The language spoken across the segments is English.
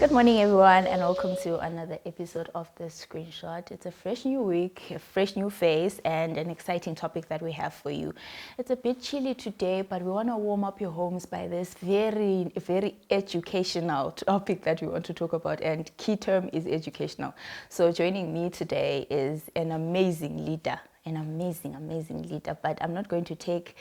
Good morning, everyone, and welcome to another episode of The Screenshot. It's a fresh new week, a fresh new face, and an exciting topic that we have for you. It's a bit chilly today, but we want to warm up your homes by this very educational topic that we want to talk about, and key term is educational. So joining me today is an amazing leader, amazing leader, but I'm not going to take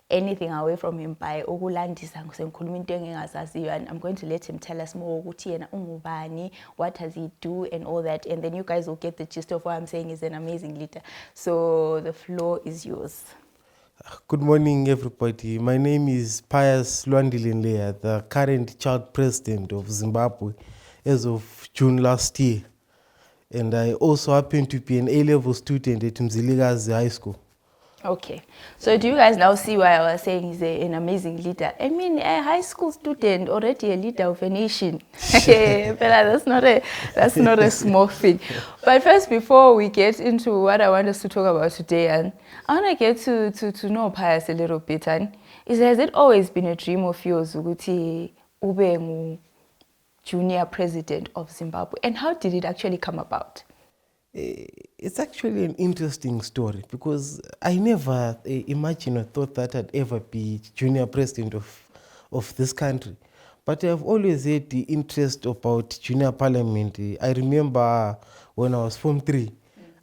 anything away from him by ukulandisa ngisengikhuluma into engingazaziyo, and I'm going to let him tell us more ukuthi yena ungubani, what does he do and all that, and then you guys will get the gist of what I'm saying. Is an amazing leader. So the floor is yours. Good morning, everybody. My name is Pious Nleya, the current Child President of Zimbabwe as of June last year. And I also happen to be an A-level student at Mzilikazi High School. Okay. So do you guys now see why I was saying he's an amazing leader? I mean, a high school student, already a leader of a nation. That's not a small thing. But first, before we get into what I want us to talk about today, and I want to get to know Pious a little bit. And has it always been a dream of yours, ukuthi ube junior president of Zimbabwe? And how did it actually come about? It's actually an interesting story because I never imagined or thought that I'd ever be junior president of this country. But I've always had the interest about junior parliament. I remember when I was Form 3,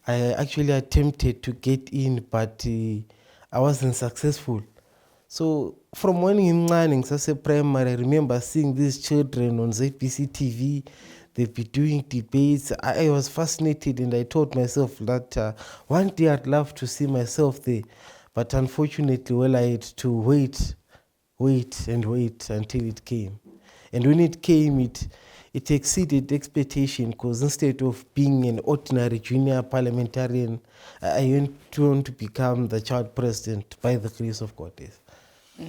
I actually attempted to get in, but I wasn't successful. So from when in learning as a primary, I remember seeing these children on ZBC TV. They'd be doing debates. I was fascinated, and I told myself that one day I'd love to see myself there. But unfortunately, I had to wait until it came. And when it came, it exceeded expectation, because instead of being an ordinary junior parliamentarian, I went on to become the child president by the grace of God. Yes.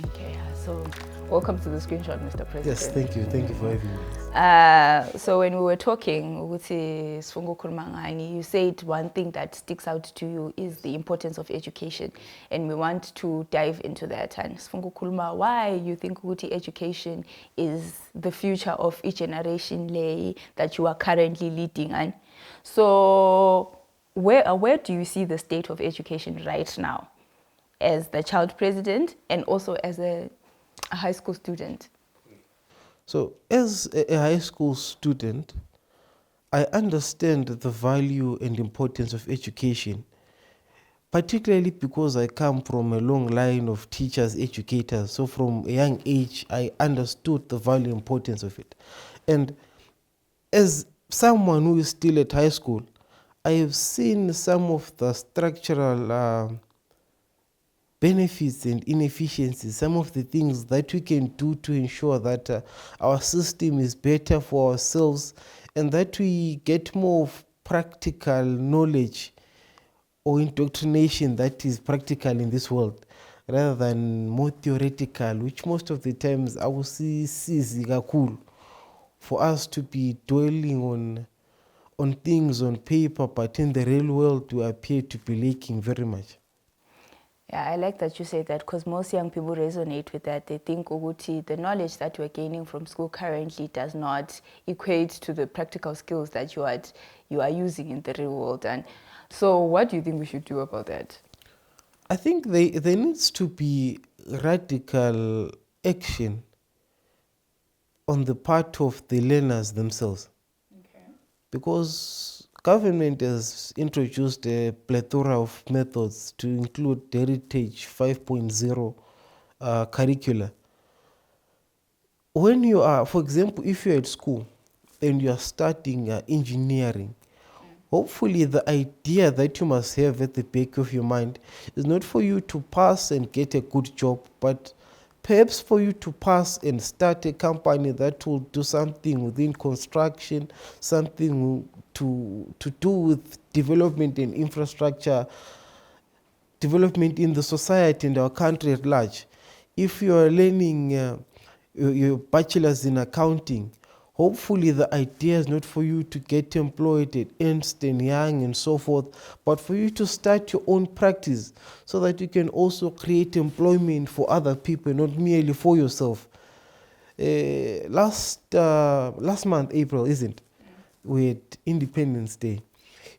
Okay, so welcome to the Screenshot, Mr. President. Yes, thank you for having me. So when we were talking, you said one thing that sticks out to you is the importance of education, and we want to dive into that. And why you think education is the future of each generation that you are currently leading? And so where do you see the state of education right now, as the child president and also as a high school student? So as a high school student, I understand the value and importance of education, particularly because I come from a long line of teachers, educators. So from a young age, I understood the value and importance of it. And as someone who is still at high school, I have seen some of the structural benefits and inefficiencies, some of the things that we can do to ensure that our system is better for ourselves, and that we get more of practical knowledge or indoctrination that is practical in this world, rather than more theoretical, which most of the times I will see cool for us to be dwelling on things on paper, but in the real world we appear to be lacking very much. Yeah, I like that you say that, because most young people resonate with that. They think the knowledge that we're gaining from school currently does not equate to the practical skills that you are using in the real world. And so what do you think we should do about that? I think there needs to be radical action on the part of the learners themselves. Okay. Because government has introduced a plethora of methods to include Heritage 5.0 curricula. When you are, for example, if you're at school and you are studying engineering, hopefully the idea that you must have at the back of your mind is not for you to pass and get a good job, but perhaps for you to pass and start a company that will do something within construction, something to do with development and infrastructure, development in the society and our country at large. If you are learning your bachelor's in accounting, hopefully the idea is not for you to get employed at Ernst & Young and so forth, but for you to start your own practice so that you can also create employment for other people, not merely for yourself. Last month, April, isn't? We had Independence Day.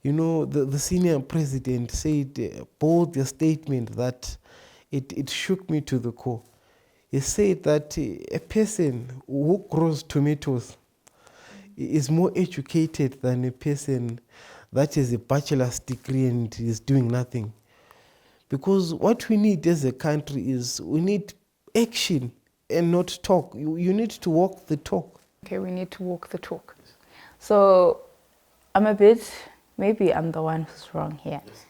You know, the senior president said, bold a statement that it shook me to the core. He said that a person who grows tomatoes is more educated than a person that has a bachelor's degree and is doing nothing. Because what we need as a country is we need action and not talk. You need to walk the talk. Okay, we need to walk the talk. So maybe I'm the one who's wrong here. Yes.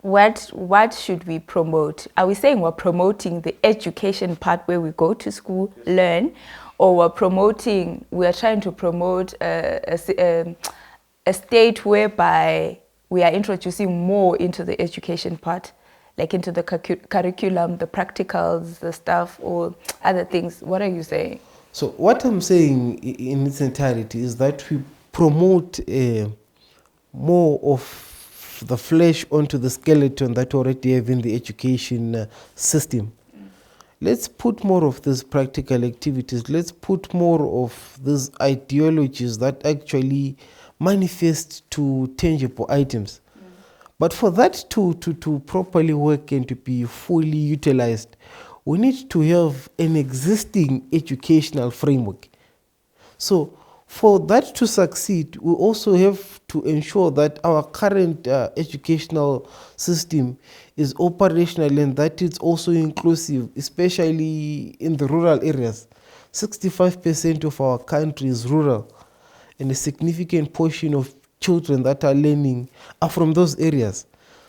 What should we promote? Are we saying we're promoting the education part where we go to school, yes, learn, or we are trying to promote a state whereby we are introducing more into the education part, like into the curriculum, the practicals, the stuff, or other things? What are you saying? So what I'm saying in its entirety is that we promote more of the flesh onto the skeleton that we already have in the education system. Let's put more of these practical activities. Let's put more of these ideologies that actually manifest to tangible items. But for that to properly work and to be fully utilized, we need to have an existing educational framework. So for that to succeed, we also have to ensure that our current educational system is operational and that it's also inclusive, especially in the rural areas. 65% of our country is rural, and a significant portion of children that are learning are from those areas.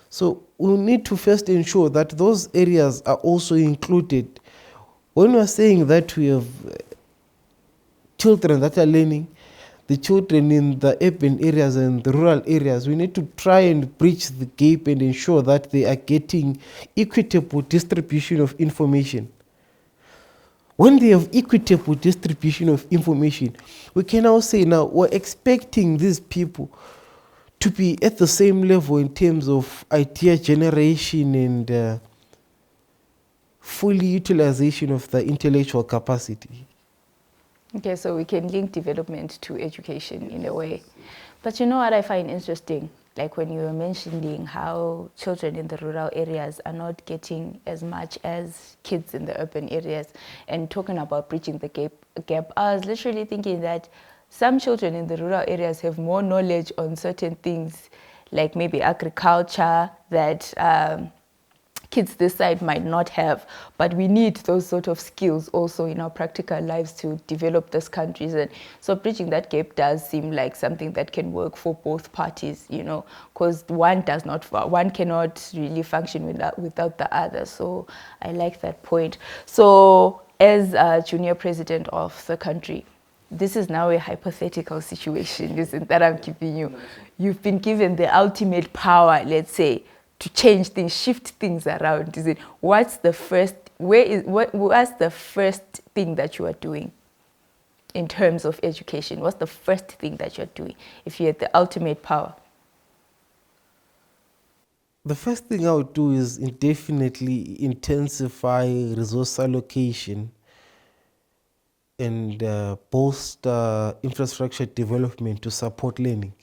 So we need to first ensure that those areas are also included. When we're saying that we have children that are learning, the children in the urban areas and the rural areas, we need to try and bridge the gap and ensure that they are getting equitable distribution of information. When they have equitable distribution of information, we can now say, now we're expecting these people to be at the same level in terms of idea generation and full utilization of the intellectual capacity. Okay, so we can link development to education in a way. But you know what I find interesting? Like when you were mentioning how children in the rural areas are not getting as much as kids in the urban areas and talking about bridging the gap, I was literally thinking that some children in the rural areas have more knowledge on certain things, like maybe agriculture, that kids this side might not have, but we need those sort of skills also in our practical lives to develop these countries. And so bridging that gap does seem like something that can work for both parties, you know, because one cannot really function without the other. So I like that point. So as a junior president of the country, this is now a hypothetical situation, isn't that I'm giving you? You've been given the ultimate power, let's say, to change things, shift things around. Is it? What's the first thing that you are doing in terms of education? What's the first thing that you're doing if you had the ultimate power? The first thing I would do is definitely intensify resource allocation and bolster infrastructure development to support learning.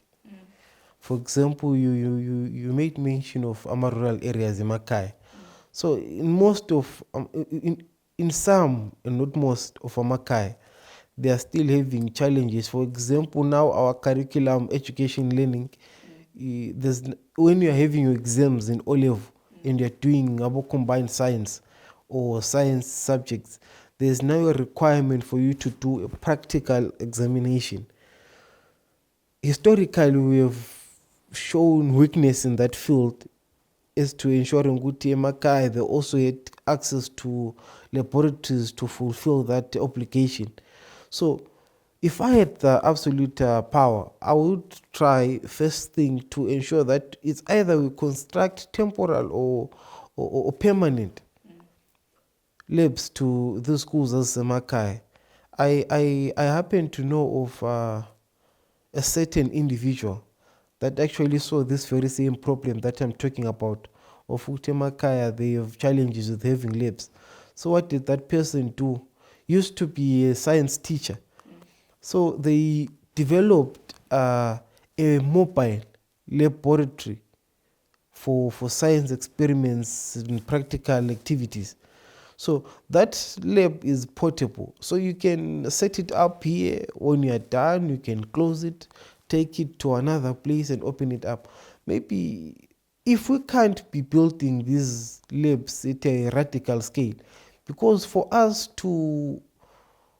For example, you made mention of our rural areas in Makai. So in most of, in some and not most of Makai, they are still having challenges. For example, now our curriculum, education, learning, when you are having your exams in O-level and you're doing about combined science or science subjects, there's now a requirement for you to do a practical examination. Historically, we have shown weakness in that field is to ensuring good Makai, they also had access to laboratories to fulfill that obligation. So if I had the absolute power, I would try first thing to ensure that it's either we construct temporal or permanent labs to the schools as Makai. I happen to know of a certain individual that actually saw this very same problem that I'm talking about. Of Utemakaya, they have challenges with having labs. So what did that person do? used to be a science teacher. So they developed a mobile laboratory for science experiments and practical activities. So that lab is portable. So you can set it up here. When you are done, you can close it, take it to another place and open it up. Maybe if we can't be building these labs at a radical scale, because for us to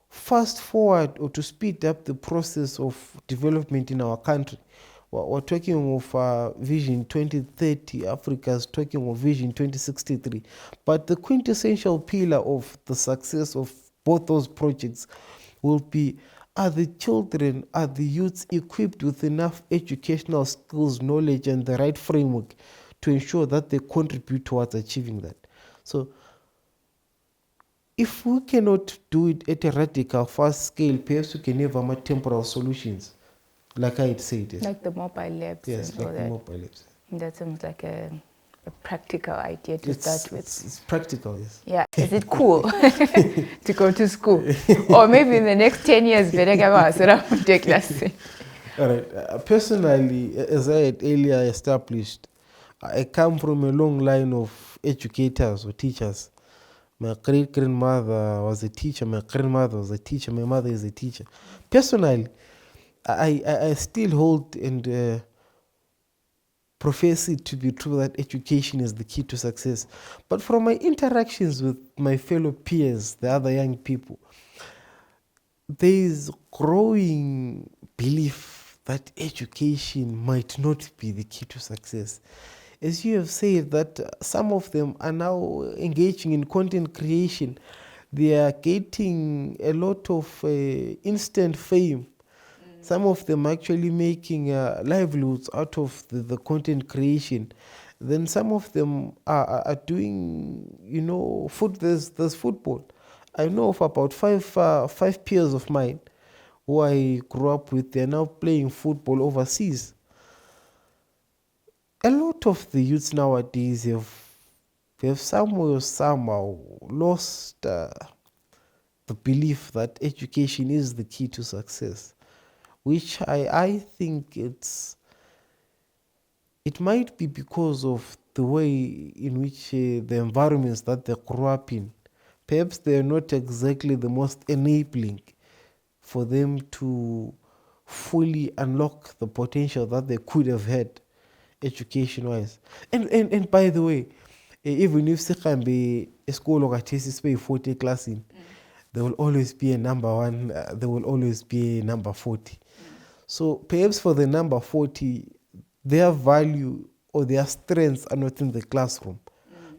fast forward or to speed up the process of development in our country, we're talking of Vision 2030, Africa's talking of Vision 2063. But the quintessential pillar of the success of both those projects will be, are the children, are the youths equipped with enough educational skills, knowledge, and the right framework to ensure that they contribute towards achieving that? So if we cannot do it at a radical, fast scale, perhaps we can have more temporal solutions. Like I had said, yes. Like the mobile labs. Yes, and like all the that. mobile labs. That sounds like a practical idea to start with. It's practical, yes. Yeah, is it cool to go to school? Or maybe in the next 10 years, All right. Personally, as I had earlier established, I come from a long line of educators or teachers. My great-grandmother was a teacher, my grandmother was a teacher, my mother is a teacher. Personally, I still hold and profess it to be true that education is the key to success. But from my interactions with my fellow peers, the other young people, there is growing belief that education might not be the key to success. As you have said, that some of them are now engaging in content creation. They are getting a lot of instant fame. Some of them actually making livelihoods out of the content creation. Then some of them are doing, there's football. I know of about five peers of mine who I grew up with. They're now playing football overseas. A lot of the youths nowadays have somewhere or somehow lost the belief that education is the key to success, which I think it might be because of the way in which the environments that they grew up in, perhaps they're not exactly the most enabling for them to fully unlock the potential that they could have had education-wise. And by the way, even if sihambe esikolo khathesi sibe 40 classini, there will always be a number one, there will always be a number 40. So perhaps for the number 40, their value or their strengths are not in the classroom,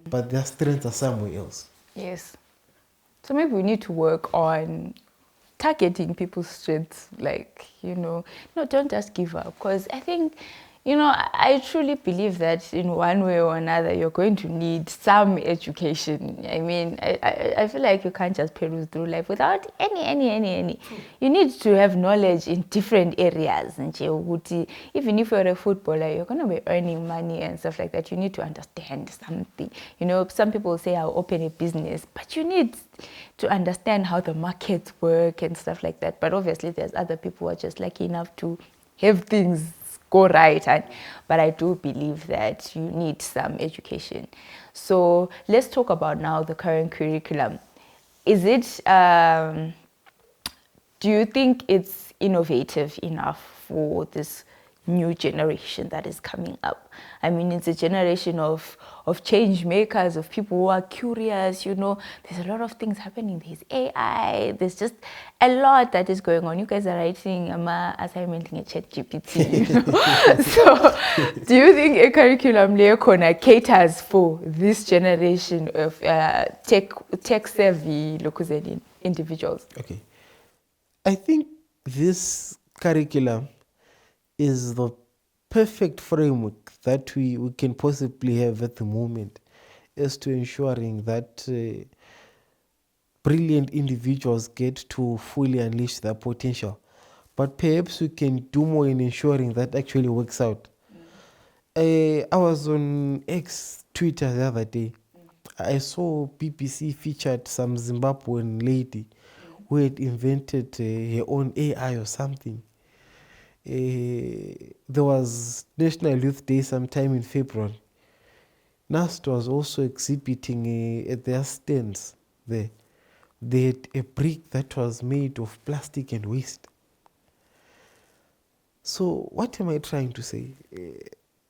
but their strengths are somewhere else. Yes. So maybe we need to work on targeting people's strengths, no, don't just give up. Because I think, I truly believe that in one way or another, you're going to need some education. I mean, I feel like you can't just peruse through life without any. You need to have knowledge in different areas. And even if you're a footballer, you're going to be earning money and stuff like that. You need to understand something. Some people say, I'll open a business, but you need to understand how the markets work and stuff like that. But obviously, there's other people who are just lucky enough to have things go right. But I do believe that you need some education. So let's talk about now the current curriculum. Is it, do you think it's innovative enough for this new generation that is coming up? I mean, it's a generation of change makers, of people who are curious. There's a lot of things happening. There's AI, there's just a lot that is going on. You guys are writing assignment in ChatGPT, So do you think a curriculum lekhona caters for this generation of tech savvy individuals? Okay, I think this curriculum is the perfect framework that we can possibly have at the moment as to ensuring that brilliant individuals get to fully unleash their potential. But perhaps we can do more in ensuring that actually works out. I was on X Twitter the other day. I saw BBC featured some Zimbabwean lady who had invented her own AI or something. There was National Youth Day sometime in February. NAST was also exhibiting at their stands there. They had a brick that was made of plastic and waste. So what am I trying to say?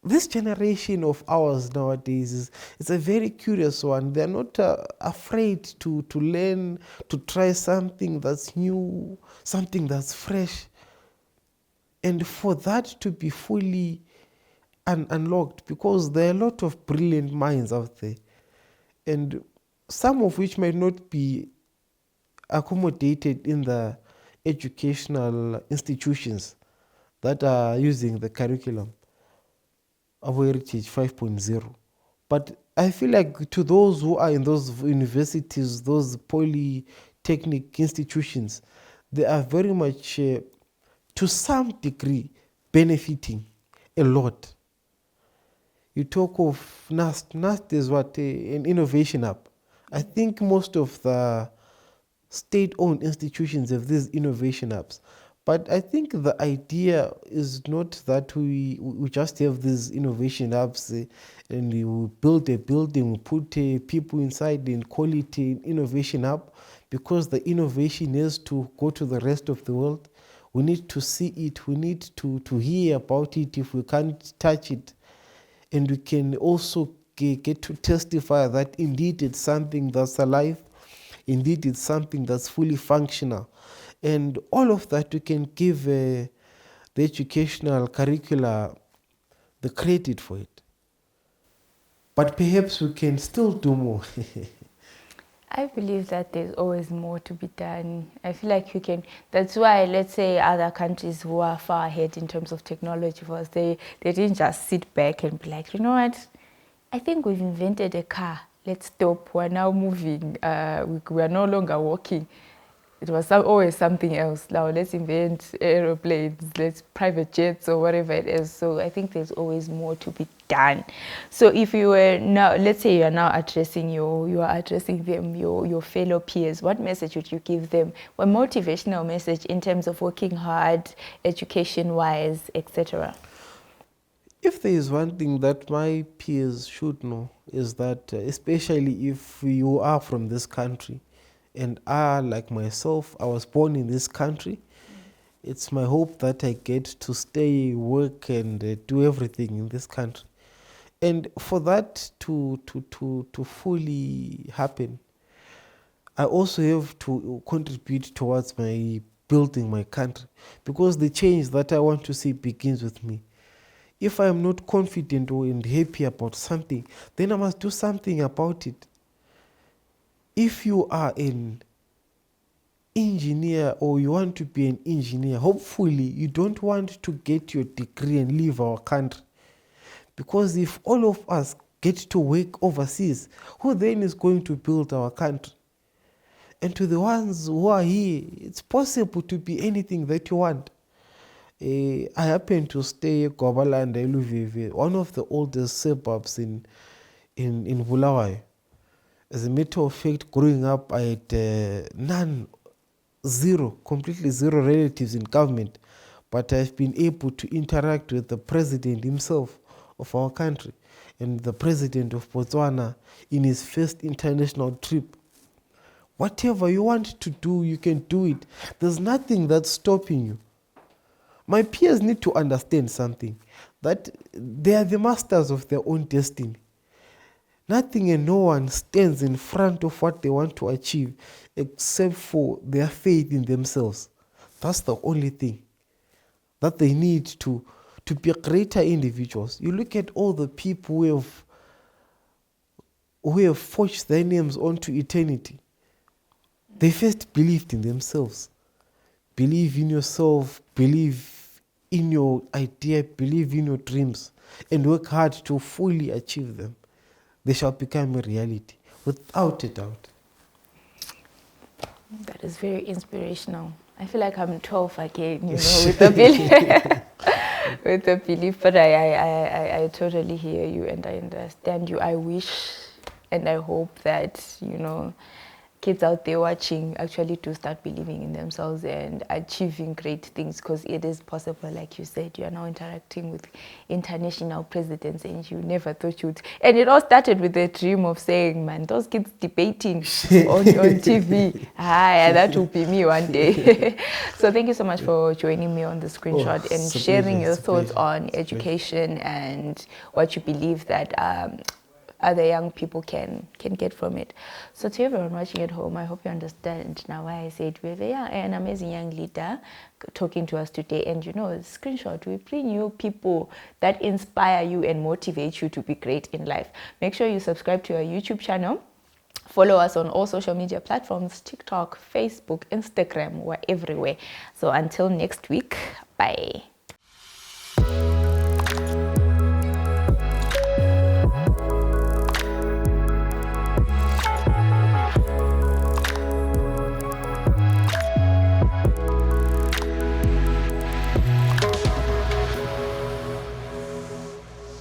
This generation of ours nowadays is a very curious one. They're not afraid to learn, to try something that's new, something that's fresh. And for that to be fully unlocked, because there are a lot of brilliant minds out there, and some of which might not be accommodated in the educational institutions that are using the curriculum of Heritage 5.0. But I feel like to those who are in those universities, those polytechnic institutions, they are very much, to some degree, benefiting a lot. You talk of NAST. NAST is what? An innovation hub. I think most of the state-owned institutions have these innovation hubs. But I think the idea is not that we just have these innovation hubs and we will build a building, we put people inside and call it an innovation hub, because the innovation has to go to the rest of the world. We need to see it, we need to hear about it if we can't touch it. And we can also get to testify that indeed it's something that's alive, indeed it's something that's fully functional. And all of that we can give the educational curricula the credit for it. But perhaps we can still do more. I believe that there's always more to be done. I feel like you can, that's why, let's say, other countries who are far ahead in terms of technology, was they didn't just sit back and be like, you know what, I think we've invented a car, let's stop, we're now moving, we are no longer walking. It was always something else. Now let's invent aeroplanes, let's private jets or whatever it is. So I think there's always more to be done. So if you were now, let's say you are now addressing your fellow peers, what message would you give them? A motivational message in terms of working hard, education-wise, etc. If there is one thing that my peers should know, is that especially if you are from this country, and like myself, I was born in this country, it's my hope that I get to stay, work, and do everything in this country. And for that to fully happen, I also have to contribute towards my building my country, because the change that I want to see begins with me. If I am not confident or happy about something, then I must do something about it. If you are an engineer or you want to be an engineer, hopefully you don't want to get your degree and leave our country. Because if all of us get to work overseas, who then is going to build our country? And to the ones who are here, it's possible to be anything that you want. I happen to stay in Gobaland, Eluvivi, one of the oldest suburbs in Bulawayo. As a matter of fact, growing up, I had completely zero relatives in government, but I've been able to interact with the president himself of our country and the president of Botswana in his first international trip. Whatever you want to do, you can do it. There's nothing that's stopping you. My peers need to understand something, that they are the masters of their own destiny. Nothing and no one stands in front of what they want to achieve except for their faith in themselves. That's the only thing that they need to be greater individuals. You look at all the people who have forged their names onto eternity. They first believed in themselves. Believe in yourself, believe in your idea, believe in your dreams, and work hard to fully achieve them. They shall become a reality, without a doubt. That is very inspirational. I feel like I'm 12 again, with the belief. With the belief, but I totally hear you and I understand you. I wish and I hope that, kids out there watching actually do start believing in themselves and achieving great things, because it is possible. Like you said, you are now interacting with international presidents and you never thought you'd. And it all started with the dream of saying, man, those kids debating on TV, hi, that will be me one day. So thank you so much for joining me on the screenshot and it's a sharing pleasure, your it's a thoughts pleasure. on education and what you believe that other young people can get from it. So to everyone watching at home, I hope you understand now why I said we have an amazing young leader talking to us today. And you know, screenshot, we bring you people that inspire you and motivate you to be great in life. Make sure you subscribe to our YouTube channel. Follow us on all social media platforms, TikTok, Facebook, Instagram, we're everywhere. So until next week, bye.